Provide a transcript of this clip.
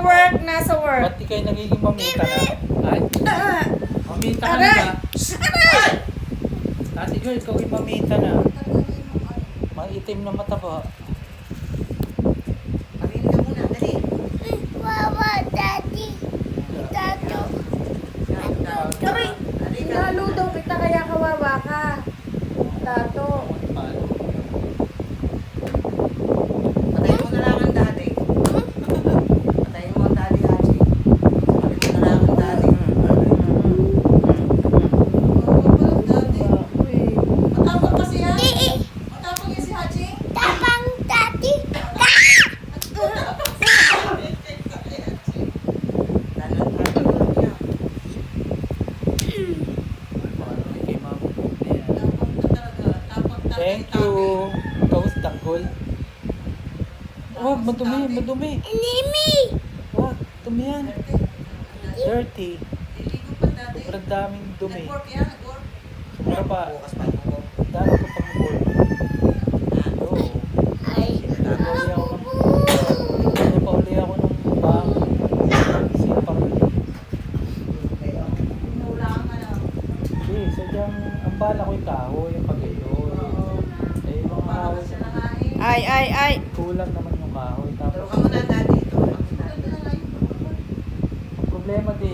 work, nasa work. Ba't di kayo nagiging mamita na? Ay, mamita ka na Aray! ba? Aray! Ate Joy, ikaw yung mamita na. Maitim na mata ba? Pagin ka muna, dali. Mama, Daddy. Tato. Aray! Lalo daw kita kaya kawawa ka. Tato. Patayin mo na lang ang daddy. Patayin mo ang daddy, Haji. Patayin mo na lang ang daddy. Matapang pa si Haji. Matapang niya si Haji. Tapang, Daddy. Thank you. Toast tanggol. Oh, madumi, madumi. Nimi. Wag, dumi yan. Dirty. Liligo pa daddy. Sobrang daming dumi. Nag-work yan, nag-work. Sobra pa. Bukas pa mo. Dami ko pang ball. Oo. Ay. Nagpauli ako ng bang. Sipang. Inuulangan ka lang. Hindi, sadyang ang bala ko yung kahoy, yung pag-iyon. Eh, yung mga Para kahoy, kasi na nga eh. Ay. kulang naman yung kahoy. Turo Tapos, ka muna daddy. Turo ka muna. problema di,